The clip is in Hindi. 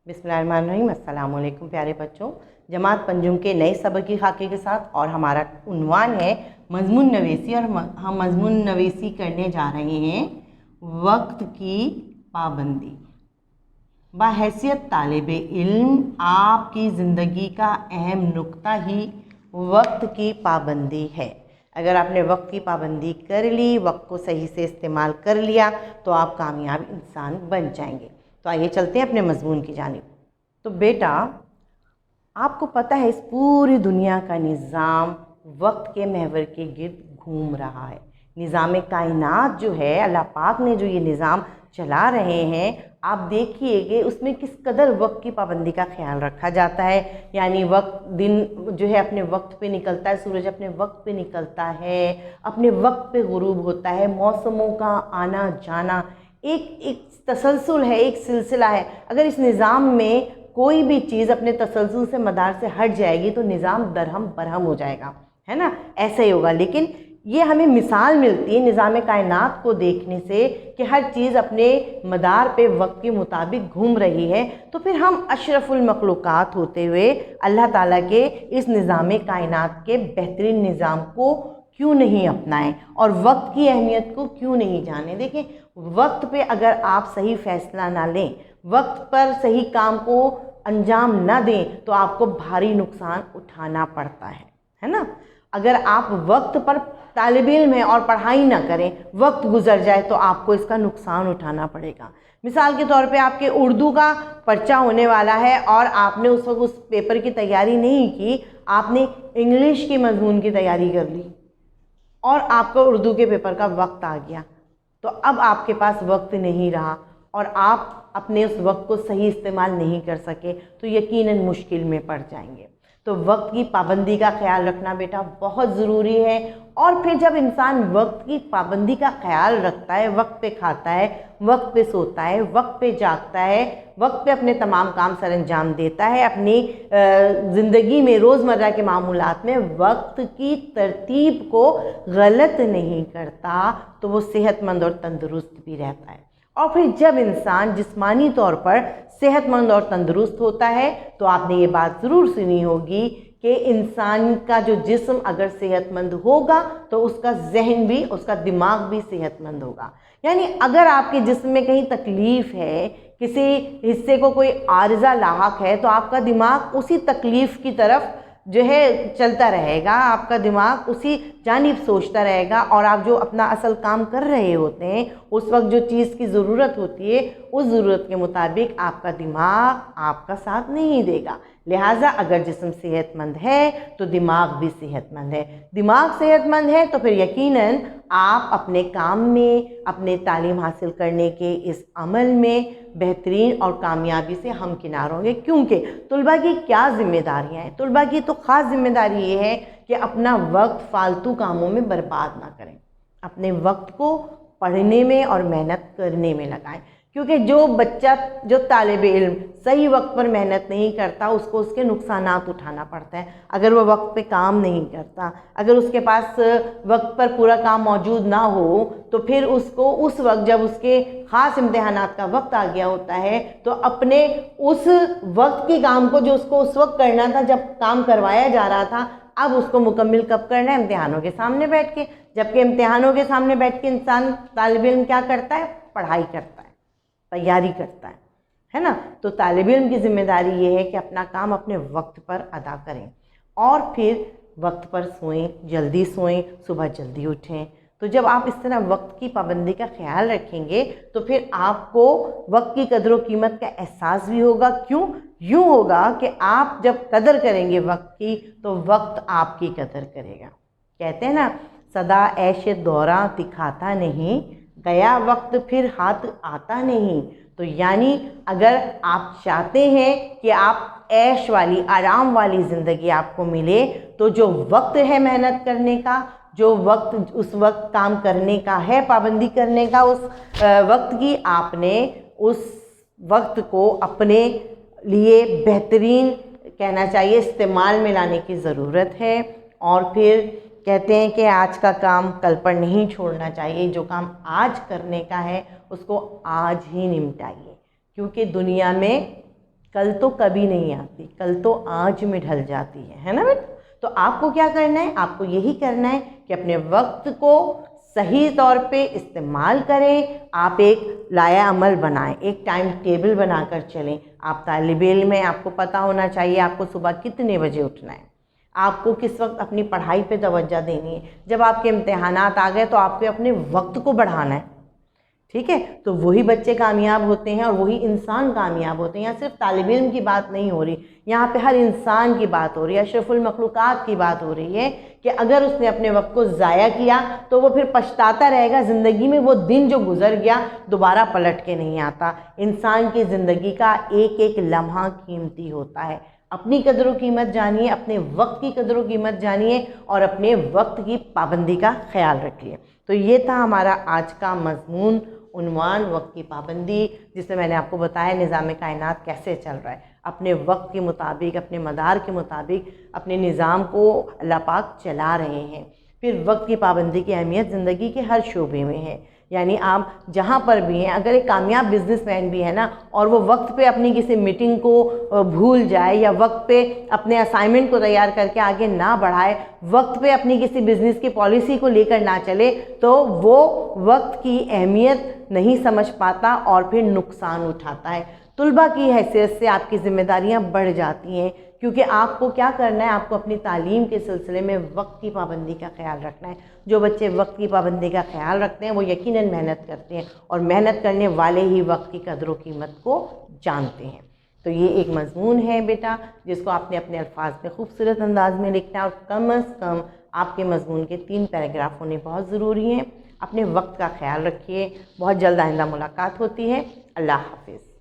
बिस्मिल्लाहिर्रहमानिर्रहीम। अस्सलाम वालेकुम प्यारे बच्चों। जमात पंजुम के नए सबक की खाके के साथ और हमारा उन्वान है मजमून नवीसी और हम मजमून नवीसी करने जा रहे हैं वक्त की पाबंदी। बहैसियत तालिबे इल्म आपकी ज़िंदगी का अहम नुक्ता ही वक्त की पाबंदी है। अगर आपने वक्त की पाबंदी कर ली, वक्त को सही से इस्तेमाल कर लिया तो आप कामयाब इंसान बन जाएंगे। तो आइए चलते हैं अपने मजमून की जानिब। तो बेटा, आपको पता है इस पूरी दुनिया का निज़ाम वक्त के महवर के गिर्द घूम रहा है। निज़ाम कायनात जो है, अल्लाह पाक ने जो ये निज़ाम चला रहे हैं, आप देखिएगा उसमें किस कदर वक्त की पाबंदी का ख्याल रखा जाता है। यानी वक्त, दिन जो है अपने वक्त पे निकलता है, सूरज अपने वक्त पे निकलता है, अपने वक्त पे गुरूब होता है, मौसमों का आना जाना एक एक तसलसल है, एक सिलसिला है। अगर इस निज़ाम में कोई भी चीज़ अपने तसलसल से मदार से हट जाएगी तो निज़ाम दरहम बरहम हो जाएगा, है ना। ऐसा ही होगा। लेकिन ये हमें मिसाल मिलती है निज़ाम कायनात को देखने से कि हर चीज़ अपने मदार पे वक्त के मुताबिक घूम रही है। तो फिर हम अशरफुल मखलूक़ात होते हुए अल्लाह ताला के इस निज़ाम कायनात के बेहतरीन निज़ाम को क्यों नहीं अपनाएं और वक्त की अहमियत को क्यों नहीं जानें। देखिए, वक्त पे अगर आप सही फ़ैसला ना लें, वक्त पर सही काम को अंजाम ना दें तो आपको भारी नुकसान उठाना पड़ता है ना। अगर आप वक्त पर तालिब इल्म हैं और पढ़ाई ना करें, वक्त गुजर जाए तो आपको इसका नुकसान उठाना पड़ेगा। मिसाल के तौर पे आपके उर्दू का पर्चा होने वाला है और आपने उस वक्त उस पेपर की तैयारी नहीं की, आपने इंग्लिश की मजमून की तैयारी कर ली और आपका उर्दू के पेपर का वक्त आ गया, तो अब आपके पास वक्त नहीं रहा और आप अपने उस वक्त को सही इस्तेमाल नहीं कर सके तो यकीनन मुश्किल में पड़ जाएंगे। तो वक्त की पाबंदी का ख्याल रखना बेटा बहुत ज़रूरी है। और फिर जब इंसान वक्त की पाबंदी का ख्याल रखता है, वक्त पे खाता है, वक्त पे सोता है, वक्त पे जागता है, वक्त पे अपने तमाम काम सर अंजाम देता है, अपनी ज़िंदगी में रोज़मर्रा के मामूलात में वक्त की तरतीब को गलत नहीं करता, तो वो सेहतमंद और तंदुरुस्त भी रहता है। और फिर जब इंसान जिस्मानी तौर पर सेहतमंद और तंदुरुस्त होता है तो आपने ये बात ज़रूर सुनी होगी कि इंसान का जो जिस्म अगर सेहतमंद होगा तो उसका जहन भी, उसका दिमाग भी सेहतमंद होगा। यानी अगर आपके जिस्म में कहीं तकलीफ़ है, किसी हिस्से को कोई आर्ज़ा लाहक है, तो आपका दिमाग उसी तकलीफ़ की तरफ जो है चलता रहेगा, आपका दिमाग उसी जानिब सोचता रहेगा और आप जो अपना असल काम कर रहे होते हैं उस वक्त जो चीज़ की ज़रूरत होती है उस ज़रूरत के मुताबिक आपका दिमाग आपका साथ नहीं देगा। लिहाजा अगर जिस्म सेहतमंद है तो दिमाग भी सेहतमंद है। दिमाग सेहतमंद है तो फिर यकीनन आप अपने काम में, अपने तालीम हासिल करने के इस अमल में बेहतरीन और कामयाबी से हमकिनार होंगे। क्योंकि तुलबा की क्या ज़िम्मेदारियाँ हैं? तुलबा की तो ख़ास ज़िम्मेदारी ये है कि अपना वक्त फालतू कामों में बर्बाद ना करें, अपने वक्त को पढ़ने में और मेहनत करने में लगाएं। क्योंकि जो बच्चा, जो तालिब इल्म सही वक्त पर मेहनत नहीं करता, उसको उसके नुकसानात उठाना पड़ता है। अगर वो वक्त पे काम नहीं करता, अगर उसके पास वक्त पर पूरा काम मौजूद ना हो तो फिर उसको उस वक्त जब उसके ख़ास इम्तिहानात का वक्त आ गया होता है तो अपने उस वक्त के काम को जो उसको उस वक्त करना था, जब काम करवाया जा रहा था, अब उसको मुकम्मिल कब करना है? इम्तिहानों के सामने बैठ के। जबकि इम्तिहानों के सामने बैठ के इंसान, तालिब इल्म क्या करता है? पढ़ाई करता है, तैयारी करता है ना। तो तालिब इल्म की ज़िम्मेदारी ये है कि अपना काम अपने वक्त पर अदा करें और फिर वक्त पर सोएं, जल्दी सोएं, सुबह जल्दी उठें। तो जब आप इस तरह वक्त की पाबंदी का ख्याल रखेंगे तो फिर आपको वक्त की कदर व कीमत का एहसास भी होगा। क्यों? यूँ होगा कि आप जब कदर करेंगे वक्त की तो वक्त आपकी कदर करेगा। कहते हैं ना, सदा ऐश दौरा दिखाता नहीं, गया वक्त फिर हाथ आता नहीं। तो यानी अगर आप चाहते हैं कि आप ऐश वाली, आराम वाली ज़िंदगी आपको मिले तो जो वक्त है मेहनत करने का, जो वक्त उस वक्त काम करने का है, पाबंदी करने का उस वक्त की, आपने उस वक्त को अपने लिए बेहतरीन, कहना चाहिए, इस्तेमाल में लाने की ज़रूरत है। और फिर कहते हैं कि आज का काम कल पर नहीं छोड़ना चाहिए। जो काम आज करने का है उसको आज ही निपटाइए, क्योंकि दुनिया में कल तो कभी नहीं आती, कल तो आज में ढल जाती है ना बेटा। तो आपको क्या करना है, आपको यही करना है कि अपने वक्त को सही तौर पे इस्तेमाल करें। आप एक लाया अमल बनाएं, एक टाइम टेबल बनाकर चलें। आप तालिब इल्म में आपको पता होना चाहिए आपको सुबह कितने बजे उठना है, आपको किस वक्त अपनी पढ़ाई पे तवज्जो देनी है। जब आपके इम्तिहानात आ गए तो आपको अपने वक्त को बढ़ाना है, ठीक है। तो वही बच्चे कामयाब होते हैं और वही इंसान कामयाब होते हैं। यहाँ सिर्फ तालिब इल्म की बात नहीं हो रही, यहाँ पे हर इंसान की बात हो रही है, अशरफुल मखलूक़ात की बात हो रही है कि अगर उसने अपने वक्त को ज़ाया किया तो वो फिर पछताता रहेगा ज़िंदगी में। वो दिन जो गुजर गया दोबारा पलट के नहीं आता। इंसान की ज़िंदगी का एक एक लम्हा कीमती होता है। अपनी कदर व कीमत जानिए, अपने वक्त की कदर व कीमत जानिए और अपने वक्त की पाबंदी का ख्याल रखिए। तो ये था हमारा आज का मज़मून, उन्वान वक्त की पाबंदी, जिसमें मैंने आपको बताया निज़ाम कायनात कैसे चल रहा है। अपने वक्त के मुताबिक, अपने मदार के मुताबिक अपने निज़ाम को अल्लाह पाक चला रहे हैं। फिर वक्त की पाबंदी की अहमियत ज़िंदगी के हर शोबे में है। यानी आप जहाँ पर भी हैं, अगर एक कामयाब बिजनेसमैन भी है ना और वो वक्त पे अपनी किसी मीटिंग को भूल जाए या वक्त पे अपने असाइनमेंट को तैयार करके आगे ना बढ़ाए, वक्त पे अपनी किसी बिज़नेस की पॉलिसी को लेकर ना चले, तो वो वक्त की अहमियत नहीं समझ पाता और फिर नुकसान उठाता है। तुलबा की हैसियत से आपकी ज़िम्मेदारियाँ बढ़ जाती हैं, क्योंकि आपको क्या करना है, आपको अपनी तालीम के सिलसिले में वक्त की पाबंदी का ख्याल रखना है। जो बच्चे वक्त की पाबंदी का ख्याल रखते हैं वो यकीनन मेहनत करते हैं और मेहनत करने वाले ही वक्त की कदर व कीमत को जानते हैं। तो ये एक मज़मून है बेटा, जिसको आपने अपने अल्फाज में खूबसूरत अंदाज में लिखना है और कम अज़ कम आपके मज़मून के 3 पैराग्राफ होने बहुत ज़रूरी हैं। अपने वक्त का ख्याल रखिए। बहुत जल्द आइंदा मुलाकात होती है। अल्लाह हाफ़िज़।